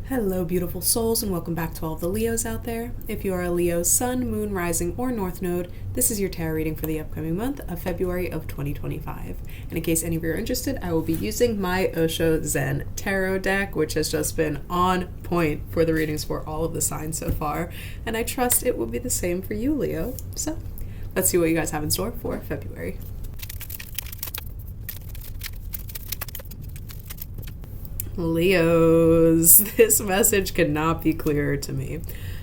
Hello, beautiful souls, and welcome back to all of the Leos out there. If you are a Leo sun, moon, rising, or north node, this is your tarot reading for the upcoming month of February of 2025. And in case any of you are interested, I will be using my Osho Zen tarot deck, which has just been on point for the readings for all of the signs so far. And I trust it will be the same for you, Leo. So let's see what you guys have in store for February. Leos, this message could not be clearer to me.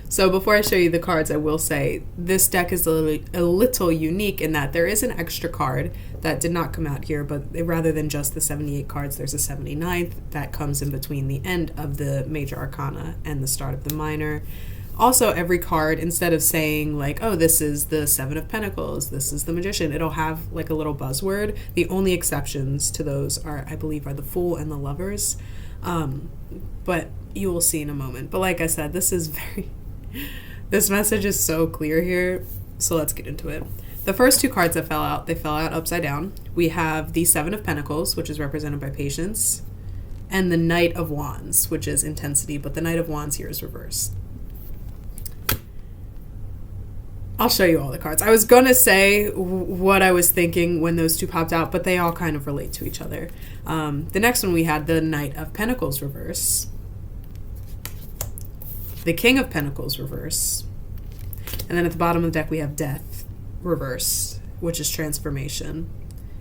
So before I show you the cards, I will say this deck is a little unique in that there is an extra card that did not come out here, but rather than just the 78 cards, there's a 79th that comes in between the end of the major arcana and the start of the minor. Also, every card, instead of saying like, oh, this is the Seven of Pentacles, this is the Magician, it'll have like a little buzzword. The only exceptions to those are, I believe, are the Fool and the Lovers. But you will see in a moment. But like I said, this message is so clear here. So let's get into it. The first two cards that fell out, they fell out upside down. We have the Seven of Pentacles, which is represented by patience, and the Knight of Wands, which is intensity, but the Knight of Wands here is reversed. I'll show you all the cards. I was going to say what I was thinking when those two popped out, but they all kind of relate to each other. The next one we had the Knight of Pentacles reverse, the King of Pentacles reverse, and then at the bottom of the deck we have Death reverse, which is transformation.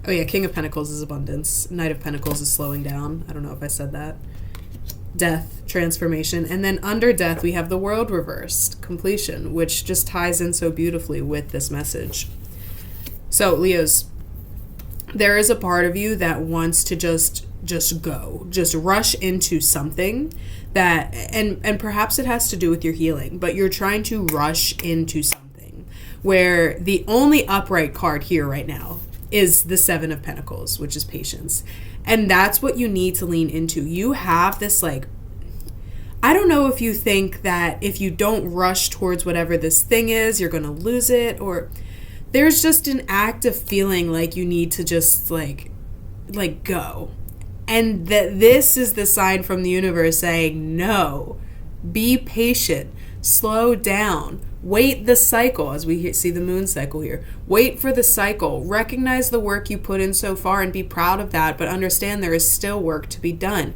Oh yeah, King of Pentacles is abundance. Knight of Pentacles is slowing down. I don't know if I said that. Death, transformation, and then under Death we have the World reversed, completion, which just ties in so beautifully with this message. So Leos, there is a part of you that wants to just rush into something that, and perhaps it has to do with your healing, but you're trying to rush into something where the only upright card here right now is the Seven of Pentacles, which is patience. And that's what you need to lean into. You have this, like, I don't know if you think that if you don't rush towards whatever this thing is, you're going to lose it, or there's just an active feeling like you need to just like go. And that this is the sign from the universe saying, no, be patient, slow down. Wait the cycle, as we see the moon cycle here. Wait for the cycle. Recognize the work you put in so far and be proud of that, but understand there is still work to be done.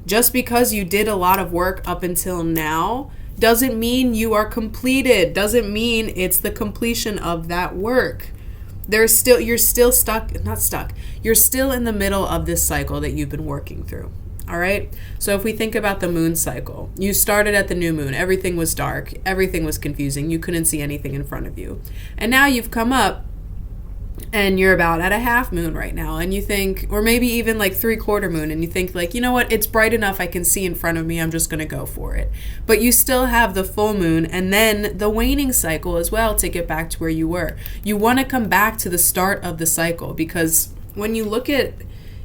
Just because you did a lot of work up until now doesn't mean you are completed. Doesn't mean it's the completion of that work. You're still stuck, not stuck. You're still in the middle of this cycle that you've been working through. All right. So if we think about the moon cycle, you started at the new moon. Everything was dark. Everything was confusing. You couldn't see anything in front of you. And now you've come up and you're about at a half moon right now. And you think, or maybe even like 3/4 moon. And you think like, you know what? It's bright enough. I can see in front of me. I'm just going to go for it. But you still have the full moon and then the waning cycle as well to get back to where you were. You want to come back to the start of the cycle, because when you look at,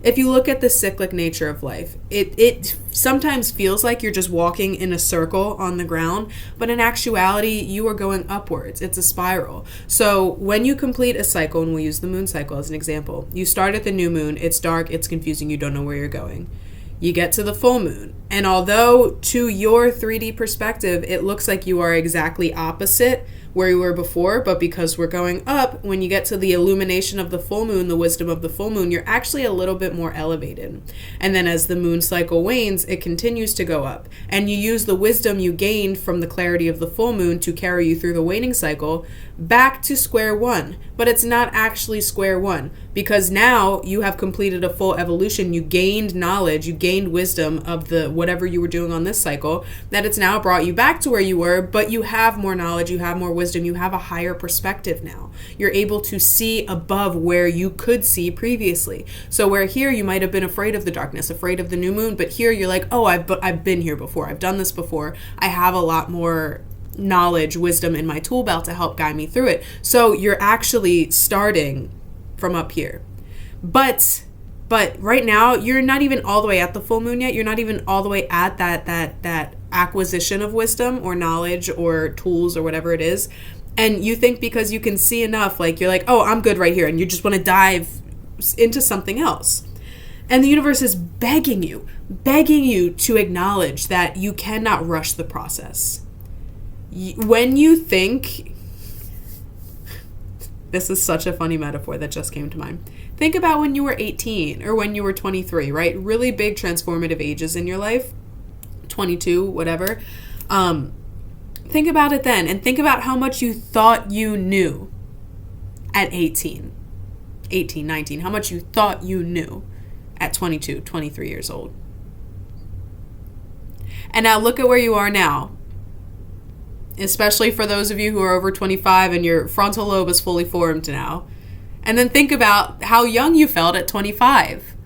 if you look at the cyclic nature of life, it sometimes feels like you're just walking in a circle on the ground, but in actuality, you are going upwards. It's a spiral. So when you complete a cycle, and we'll use the moon cycle as an example, you start at the new moon, it's dark, it's confusing, you don't know where you're going. You get to the full moon, and although to your 3D perspective, it looks like you are exactly opposite where you were before, but because we're going up, when you get to the illumination of the full moon, the wisdom of the full moon, you're actually a little bit more elevated. And then as the moon cycle wanes, it continues to go up. And you use the wisdom you gained from the clarity of the full moon to carry you through the waning cycle back to square one. But it's not actually square one, because now you have completed a full evolution. You gained knowledge, you gained wisdom of the whatever you were doing on this cycle, that it's now brought you back to where you were, but you have more knowledge, you have more wisdom, you have a higher perspective now. You're able to see above where you could see previously. So where here you might have been afraid of the darkness, afraid of the new moon, but here you're like, oh, I've been here before, I've done this before, I have a lot more knowledge, wisdom in my tool belt to help guide me through it. So you're actually starting from up here. But right now you're not even all the way at the full moon yet. You're not even all the way at that acquisition of wisdom or knowledge or tools or whatever it is. And you think because you can see enough, like you're like, oh, I'm good right here, and you just want to dive into something else. And the universe is begging you to acknowledge that you cannot rush the process. When you think, this is such a funny metaphor that just came to mind. Think about when you were 18 or when you were 23, right? Really big transformative ages in your life, 22, whatever. Think about it then, and think about how much you thought you knew at 18, 19, how much you thought you knew at 22, 23 years old. And now look at where you are now, especially for those of you who are over 25 and your frontal lobe is fully formed now. And then think about how young you felt at 25,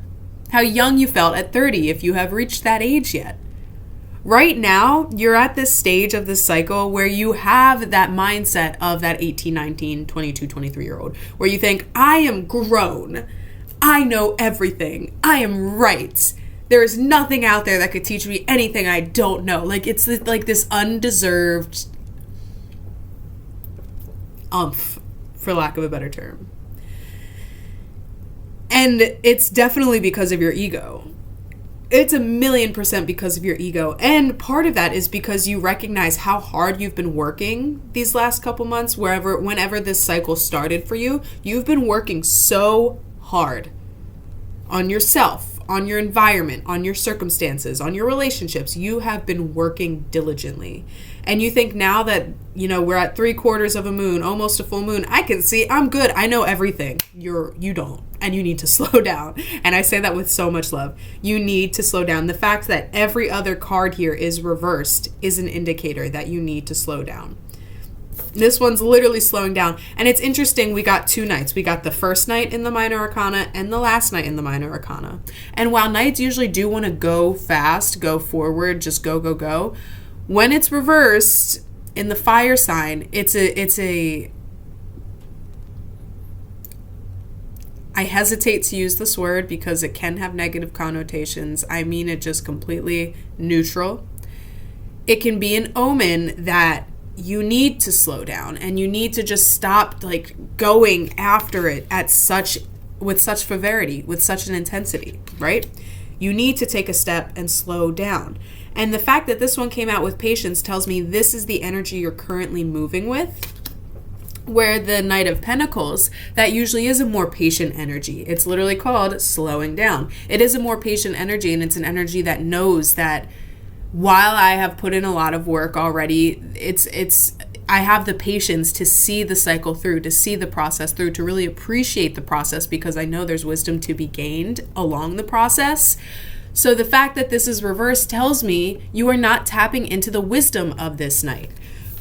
how young you felt at 30 if you have reached that age yet. Right now, you're at this stage of this cycle where you have that mindset of that 18, 19, 22, 23-year-old, where you think, I am grown. I know everything. I am right. There is nothing out there that could teach me anything I don't know. Like, it's like this undeserved for lack of a better term. And it's definitely because of your ego. It's 1,000,000% because of your ego. And part of that is because you recognize how hard you've been working these last couple months, whenever this cycle started for you. You've been working so hard on yourself, on your environment, on your circumstances, on your relationships. You have been working diligently. And you think now that, we're at 3/4 of a moon, almost a full moon, I can see, I'm good, I know everything. You don't. And you need to slow down. And I say that with so much love. You need to slow down. The fact that every other card here is reversed is an indicator that you need to slow down. This one's literally slowing down. And it's interesting, we got 2 nights. We got the first night in the Minor Arcana and the last night in the Minor Arcana. And while nights usually do want to go fast, go forward, just go, when it's reversed in the fire sign, I hesitate to use this word because it can have negative connotations. I mean it just completely neutral. It can be an omen that you need to slow down and you need to just stop going after it with such severity, with such an intensity, right? You need to take a step and slow down. And the fact that this one came out with patience tells me this is the energy you're currently moving with. Where the Knight of Pentacles, that usually is a more patient energy. It's literally called slowing down. It is a more patient energy, and it's an energy that knows that while I have put in a lot of work already, I have the patience to see the cycle through, to see the process through, to really appreciate the process because I know there's wisdom to be gained along the process. So the fact that this is reversed tells me you are not tapping into the wisdom of this night.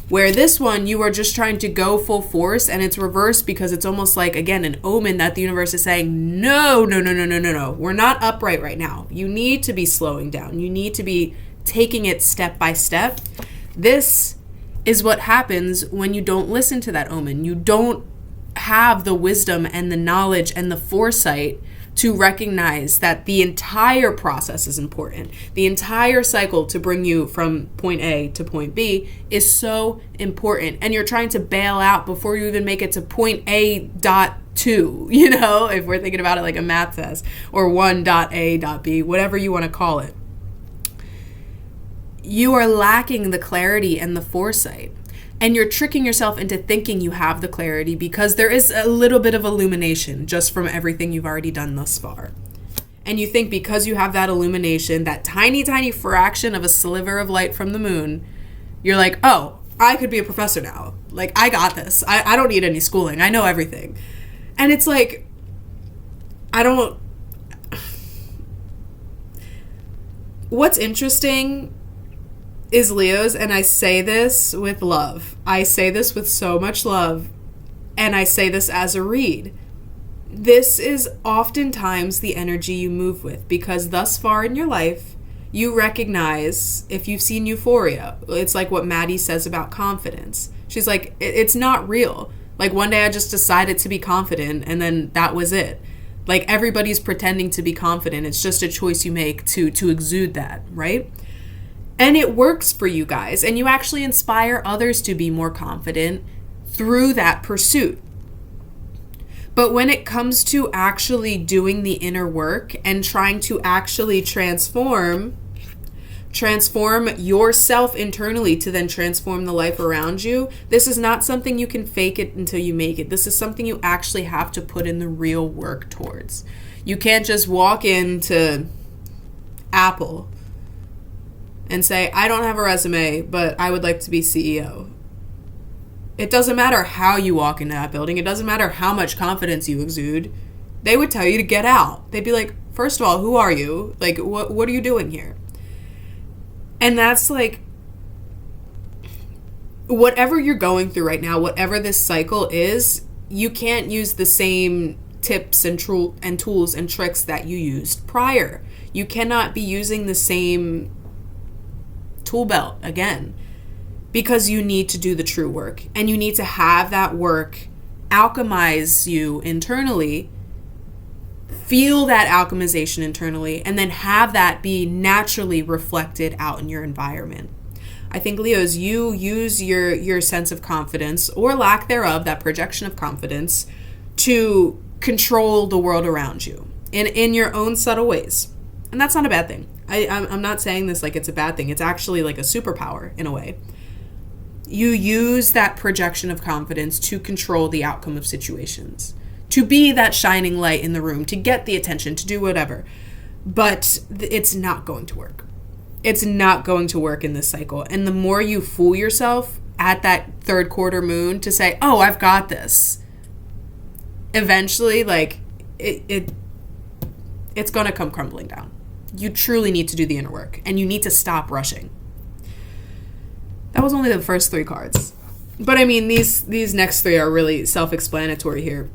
Where this one, you are just trying to go full force, and it's reversed because it's almost like, again, an omen that the universe is saying, no. We're not upright right now. You need to be slowing down. You need to be taking it step by step. This is what happens when you don't listen to that omen. You don't have the wisdom and the knowledge and the foresight to recognize that the entire process is important. The entire cycle to bring you from point A to point B is so important. And you're trying to bail out before you even make it to point A.2, if we're thinking about it like a math test, or 1.A.B, whatever you want to call it. You are lacking the clarity and the foresight. And you're tricking yourself into thinking you have the clarity because there is a little bit of illumination just from everything you've already done thus far. And you think because you have that illumination, that tiny, tiny fraction of a sliver of light from the moon, you're like, oh, I could be a professor now. Like, I got this. I don't need any schooling. I know everything. And it's like, what's interesting is Leos, and I say this with love. I say this with so much love, and I say this as a read. This is oftentimes the energy you move with, because thus far in your life, you recognize, if you've seen Euphoria, it's like what Maddie says about confidence. She's like, it's not real. Like, one day I just decided to be confident, and then that was it. Like, everybody's pretending to be confident. It's just a choice you make to exude that, right? And it works for you guys, and you actually inspire others to be more confident through that pursuit. But when it comes to actually doing the inner work and trying to actually transform yourself internally to then transform the life around you, this is not something you can fake it until you make it. This is something you actually have to put in the real work towards. You can't just walk into Apple and say, I don't have a resume, but I would like to be CEO. It doesn't matter how you walk into that building. It doesn't matter how much confidence you exude. They would tell you to get out. They'd be like, first of all, who are you? Like, what are you doing here? And that's like, whatever you're going through right now, whatever this cycle is, you can't use the same tips and tools and tricks that you used prior. You cannot be using the same tool belt again, because you need to do the true work, and you need to have that work alchemize you internally, feel that alchemization internally, and then have that be naturally reflected out in your environment. I think, Leos, you use your sense of confidence, or lack thereof, that projection of confidence, to control the world around you in your own subtle ways. And that's not a bad thing. I'm not saying this like it's a bad thing. It's actually like a superpower in a way. You use that projection of confidence to control the outcome of situations, to be that shining light in the room, to get the attention, to do whatever. But it's not going to work. It's not going to work in this cycle. And the more you fool yourself at that third quarter moon to say, oh, I've got this, eventually, like, it's going to come crumbling down. You truly need to do the inner work, and you need to stop rushing. That was only the first 3 cards. But I mean, these next 3 are really self-explanatory here.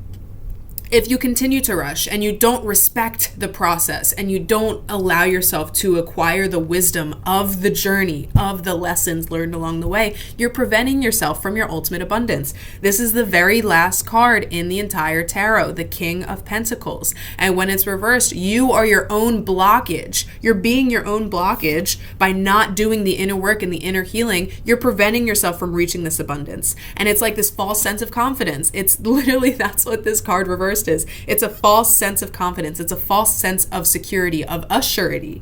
If you continue to rush and you don't respect the process and you don't allow yourself to acquire the wisdom of the journey, of the lessons learned along the way, you're preventing yourself from your ultimate abundance. This is the very last card in the entire tarot, the King of Pentacles. And when it's reversed, you are your own blockage. You're being your own blockage by not doing the inner work and the inner healing. You're preventing yourself from reaching this abundance. And it's like this false sense of confidence. It's literally, that's what this card reversed is. It's a false sense of confidence. It's a false sense of security, of assurity.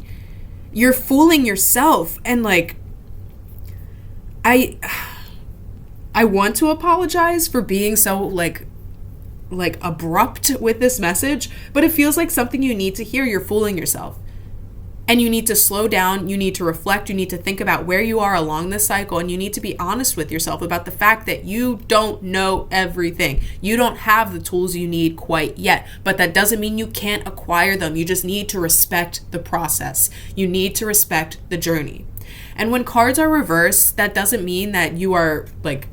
You're fooling yourself. And like, I want to apologize for being so like abrupt with this message, but it feels like something you need to hear. You're fooling yourself. And you need to slow down, you need to reflect, you need to think about where you are along this cycle, and you need to be honest with yourself about the fact that you don't know everything. You don't have the tools you need quite yet, but that doesn't mean you can't acquire them. You just need to respect the process. You need to respect the journey. And when cards are reversed, that doesn't mean that you are like,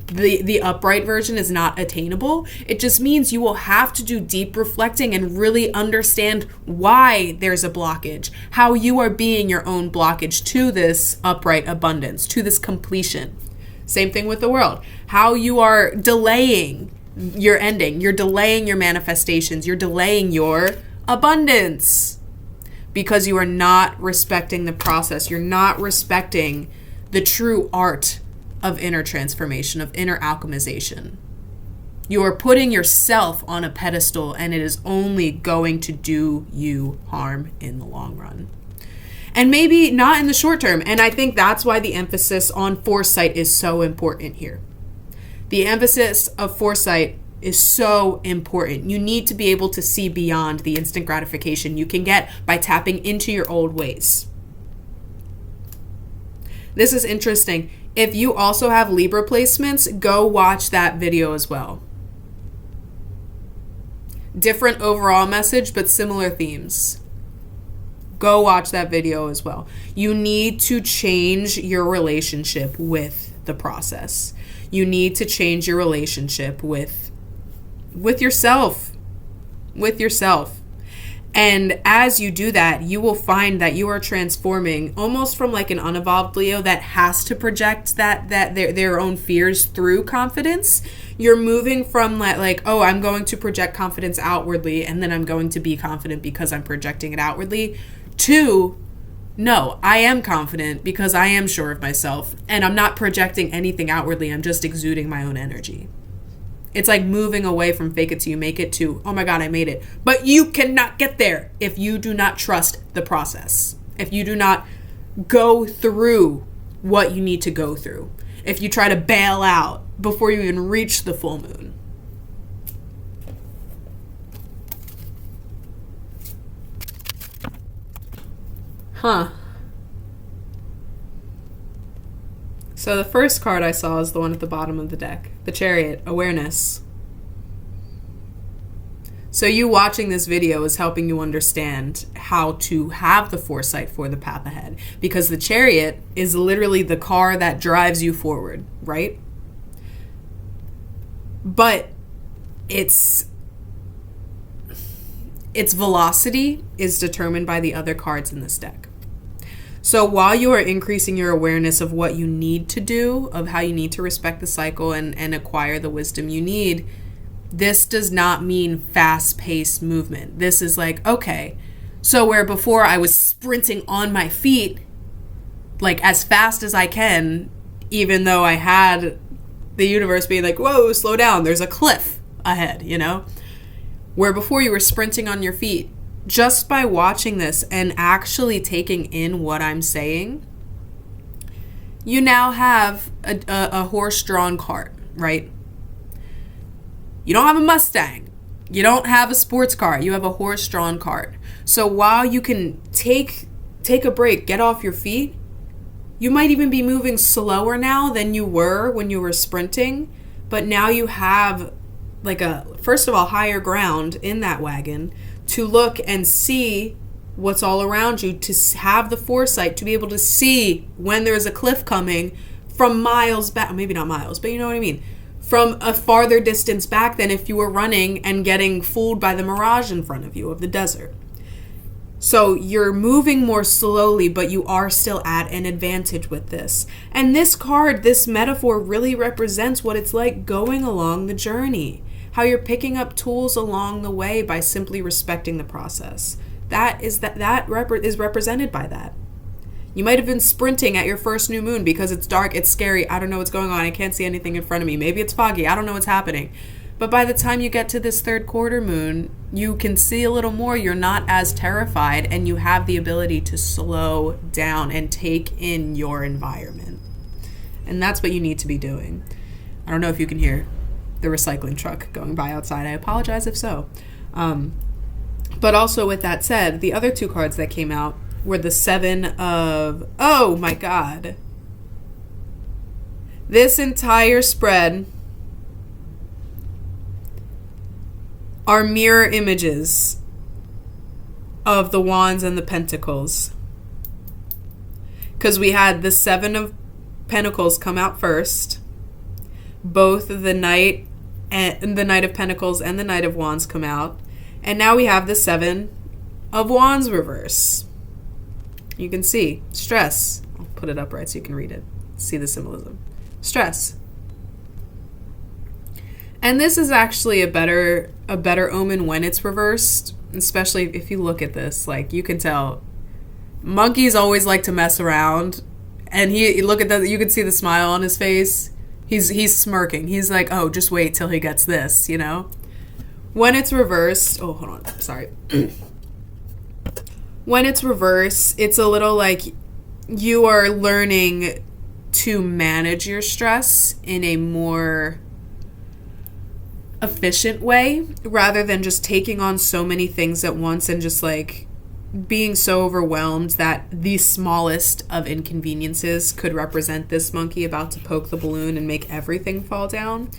the upright version is not attainable. It just means you will have to do deep reflecting and really understand why there's a blockage, how you are being your own blockage to this upright abundance, to this completion. Same thing with the world, how you are delaying your ending, you're delaying your manifestations, you're delaying your abundance because you are not respecting the process. You're not respecting the true art of inner transformation, of inner alchemization. You are putting yourself on a pedestal, and it is only going to do you harm in the long run. And maybe not in the short term. And I think that's why the emphasis on foresight is so important here. The emphasis of foresight is so important. You need to be able to see beyond the instant gratification you can get by tapping into your old ways. This is interesting. If you also have Libra placements, go watch that video as well. Different overall message, but similar themes. Go watch that video as well. You need to change your relationship with the process. You need to change your relationship with yourself. With yourself. And as you do that, you will find that you are transforming almost from like an unevolved Leo that has to project that their own fears through confidence. You're moving from like, oh, I'm going to project confidence outwardly, and then I'm going to be confident because I'm projecting it outwardly, to, no, I am confident because I am sure of myself, and I'm not projecting anything outwardly. I'm just exuding my own energy. It's like moving away from fake it till you make it to, oh my God, I made it. But you cannot get there if you do not trust the process. If you do not go through what you need to go through. If you try to bail out before you even reach the full moon. Huh. So the first card I saw is the one at the bottom of the deck. The Chariot, awareness. So you watching this video is helping you understand how to have the foresight for the path ahead. Because the Chariot is literally the car that drives you forward, right? But its velocity is determined by the other cards in this deck. So while you are increasing your awareness of what you need to do, of how you need to respect the cycle and acquire the wisdom you need, this does not mean fast-paced movement. This is like, okay, so where before I was sprinting on my feet, like as fast as I can, even though I had the universe being like, whoa, slow down, there's a cliff ahead, you know? Where before you were sprinting on your feet, just by watching this and actually taking in what I'm saying, you now have a horse-drawn cart, right? You don't have a Mustang. You don't have a sports car. You have a horse-drawn cart. So while you can take a break, get off your feet, you might even be moving slower now than you were when you were sprinting, but now you have like first of all, higher ground in that wagon to look and see what's all around you, to have the foresight to be able to see when there's a cliff coming from miles back, maybe not miles, but you know what I mean, from a farther distance back than if you were running and getting fooled by the mirage in front of you of the desert. So you're moving more slowly, but you are still at an advantage with this. And this card, this metaphor really represents what it's like going along the journey. How you're picking up tools along the way by simply respecting the process. That is represented by that. You might have been sprinting at your first new moon because it's dark, it's scary, I don't know what's going on, I can't see anything in front of me. Maybe it's foggy, I don't know what's happening. But by the time you get to this third quarter moon, you can see a little more, you're not as terrified, and you have the ability to slow down and take in your environment. And that's what you need to be doing. I don't know if you can hear the recycling truck going by outside. I apologize if so. But also with that said, the other two cards that came out were the Seven of... Oh my God. This entire spread are mirror images of the Wands and the Pentacles. Because we had the Seven of Pentacles come out first. Both the Knight and the Knight of Pentacles and the Knight of Wands come out. And now we have the Seven of Wands reverse. You can see stress. I'll put it up right so you can read it. See the symbolism. Stress. And this is actually a better omen when it's reversed, especially if you look at this. Like, you can tell monkeys always like to mess around, and you look at that, you can see the smile on his face. He's smirking. He's like, oh, just wait till he gets this, you know? When it's reversed, oh, hold on, sorry. When it's reversed, it's a little like you are learning to manage your stress in a more efficient way, rather than just taking on so many things at once and just like being so overwhelmed that the smallest of inconveniences could represent this monkey about to poke the balloon and make everything fall down.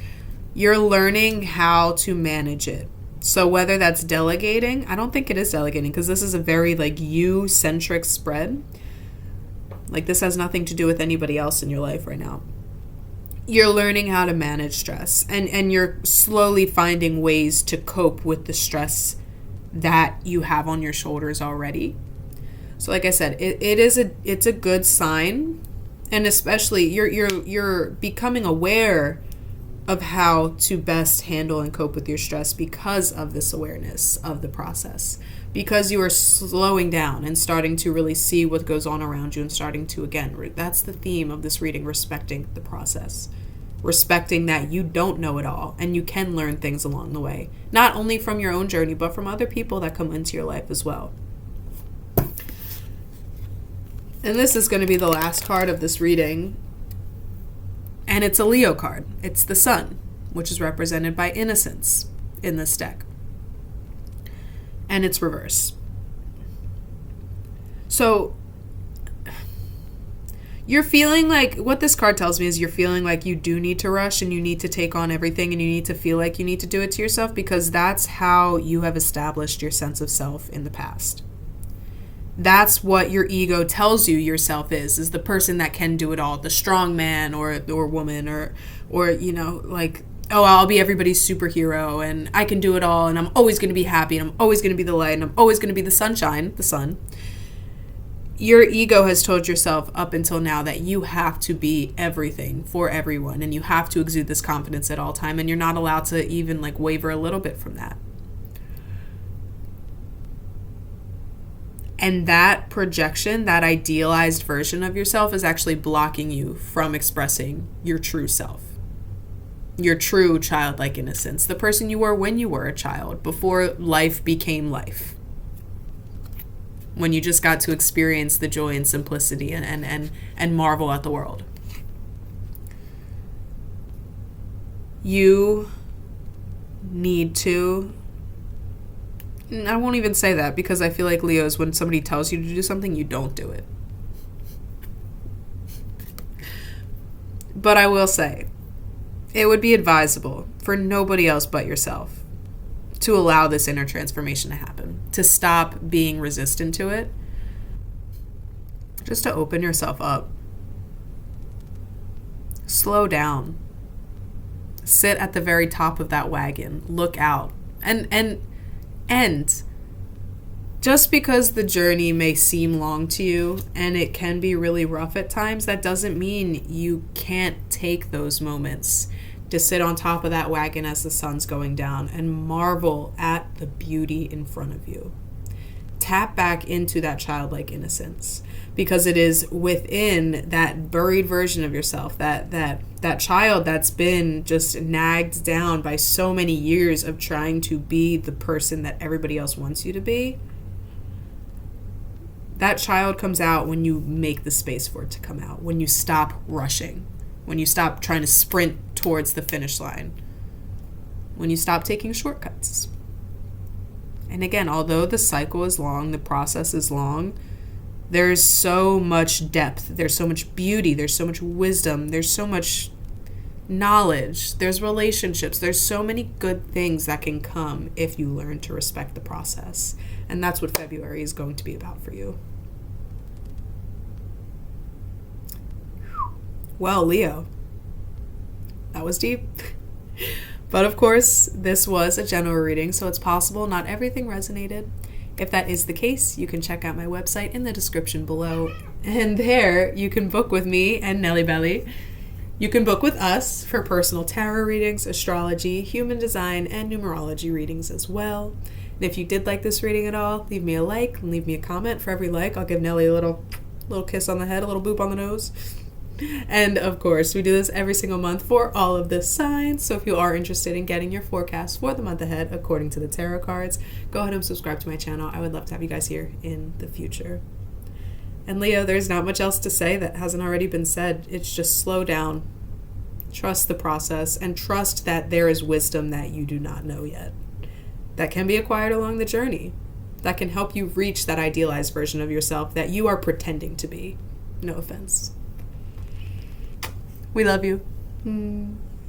You're learning how to manage it. So whether that's delegating, I don't think it is delegating, because this is a very like you-centric spread. Like, this has nothing to do with anybody else in your life right now. You're learning how to manage stress, and you're slowly finding ways to cope with the stress that you have on your shoulders already. So like I said, it's a good sign, and especially you're becoming aware of how to best handle and cope with your stress because of this awareness of the process, because you are slowing down and starting to really see what goes on around you and starting to, again, that's the theme of this reading, respecting the process. respecting that you don't know it all and you can learn things along the way, not only from your own journey, but from other people that come into your life as well. And this is going to be the last card of this reading. And it's a Leo card. It's the Sun, which is represented by innocence in this deck. And it's reverse. So you're feeling like, what this card tells me is you're feeling like you do need to rush and you need to take on everything and you need to feel like you need to do it to yourself, because that's how you have established your sense of self in the past. That's what your ego tells you yourself is the person that can do it all, the strong man or woman or you know, like, oh, I'll be everybody's superhero and I can do it all and I'm always going to be happy and I'm always going to be the light and I'm always going to be the sunshine, the sun. Your ego has told yourself up until now that you have to be everything for everyone and you have to exude this confidence at all time, and you're not allowed to even like waver a little bit from that. And that projection, that idealized version of yourself, is actually blocking you from expressing your true self, your true childlike innocence, the person you were when you were a child, before life became life, when you just got to experience the joy and simplicity and marvel at the world. You need to, I won't even say that, because I feel like Leos, when somebody tells you to do something, you don't do it. But I will say, it would be advisable for nobody else but yourself to allow this inner transformation to happen, to stop being resistant to it, just to open yourself up. Slow down. Sit at the very top of that wagon. Look out. And just because the journey may seem long to you and it can be really rough at times, that doesn't mean you can't take those moments to sit on top of that wagon as the sun's going down and marvel at the beauty in front of you. Tap back into that childlike innocence, because it is within that buried version of yourself, that child that's been just nagged down by so many years of trying to be the person that everybody else wants you to be. That child comes out when you make the space for it to come out, when you stop rushing, when you stop trying to sprint towards the finish line, when you stop taking shortcuts. And again, although the cycle is long, the process is long, there's so much depth, there's so much beauty, there's so much wisdom, there's so much knowledge, there's relationships, there's so many good things that can come if you learn to respect the process. And that's what February is going to be about for you. Well, Leo, that was deep. But of course, this was a general reading, so it's possible not everything resonated. If that is the case, you can check out my website in the description below. And there, you can book with me and Nelly Belly. You can book with us for personal tarot readings, astrology, human design, and numerology readings as well. And if you did like this reading at all, leave me a like and leave me a comment. For every like, I'll give Nelly a little kiss on the head, a little boop on the nose. And of course, we do this every single month for all of the signs. So if you are interested in getting your forecast for the month ahead according to the tarot cards, go ahead and subscribe to my channel. I would love to have you guys here in the future. And Leo, there's not much else to say that hasn't already been said. It's just slow down, trust the process, and trust that there is wisdom that you do not know yet, that can be acquired along the journey, that can help you reach that idealized version of yourself that you are pretending to be. No offense. We love you.